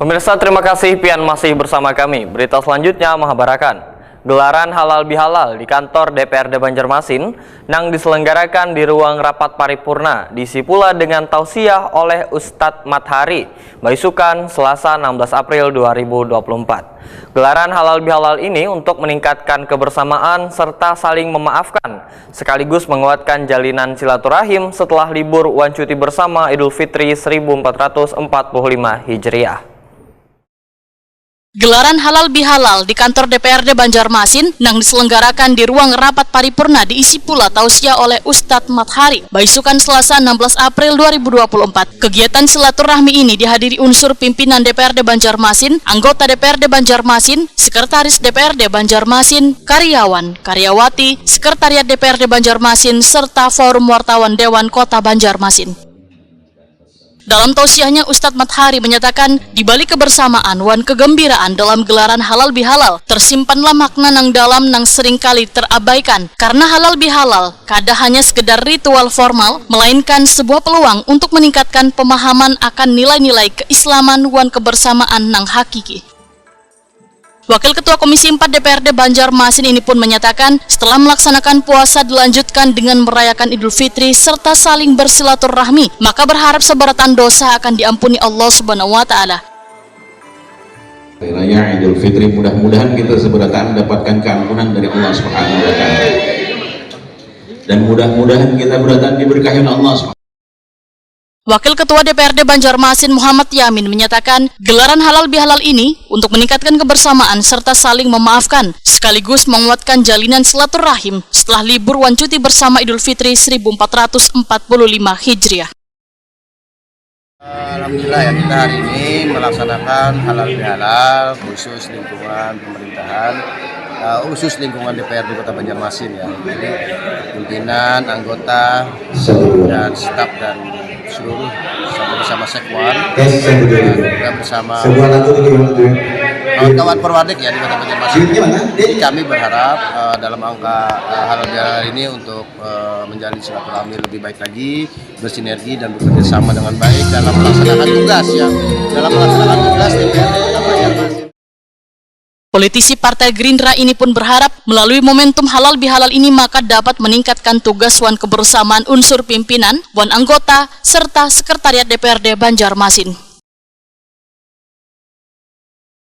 Pemirsa, terima kasih pian masih bersama kami. Berita selanjutnya menghabarkan gelaran halal bihalal di kantor DPRD Banjarmasin nang diselenggarakan di ruang rapat paripurna, diisi pula dengan tausiah oleh Ustadz Mathari Baisukan Selasa 16 April 2024. Gelaran halal bihalal ini untuk meningkatkan kebersamaan serta saling memaafkan, sekaligus menguatkan jalinan silaturahim setelah libur Wan Cuti bersama Idul Fitri 1445 Hijriah. Gelaran halal bihalal di kantor DPRD Banjarmasin nang diselenggarakan di ruang rapat paripurna diisi pula tausiah oleh Ustadz Mathari Baisukan Selasa 16 April 2024. Kegiatan silaturahmi ini dihadiri unsur pimpinan DPRD Banjarmasin, anggota DPRD Banjarmasin, sekretaris DPRD Banjarmasin, karyawan, karyawati, sekretariat DPRD Banjarmasin, serta forum wartawan Dewan Kota Banjarmasin. Dalam tausiahnya, Ustadz Mathari menyatakan, di balik kebersamaan wan kegembiraan dalam gelaran halal bihalal, tersimpanlah makna nang dalam nang seringkali terabaikan. Karena halal bihalal kada hanya sekedar ritual formal, melainkan sebuah peluang untuk meningkatkan pemahaman akan nilai-nilai keislaman wan kebersamaan nang hakiki. Wakil Ketua Komisi 4 DPRD Banjarmasin ini pun menyatakan, setelah melaksanakan puasa dilanjutkan dengan merayakan Idul Fitri serta saling bersilaturahmi, maka berharap seberatan dosa akan diampuni Allah Subhanahu wa Ta'ala. Raya Idul Fitri, mudah-mudahan kita seberatan mendapatkan keampunan dari Allah Subhanahu wa Ta'ala, dan mudah-mudahan kita beratan diberkahi Allah Subhanahu. Wakil Ketua DPRD Banjarmasin Muhammad Yamin menyatakan, gelaran halal bihalal ini untuk meningkatkan kebersamaan serta saling memaafkan, sekaligus menguatkan jalinan silaturahim setelah libur Wan Cuti bersama Idul Fitri 1445 Hijriah. Alhamdulillah ya, kita hari ini melaksanakan halal bihalal khusus lingkungan pemerintahan, khusus lingkungan DPRD Kota Banjarmasin ya. Jadi pimpinan, anggota, dan staf dan seluruh bersama Sekwan, juga bersama kawan-kawan perwadik ya di Kota Banjarmasin. Jadi kami berharap dalam angka halal bihalal ini untuk menjalin silaturahmi lebih baik lagi, bersinergi dan bekerja sama dengan baik dalam melaksanakan tugas ya, DPRD Kota Banjarmasin. Politisi Partai Gerindra ini pun berharap melalui momentum halal bihalal ini maka dapat meningkatkan tugas wan kebersamaan unsur pimpinan, wan anggota, serta sekretariat DPRD Banjarmasin.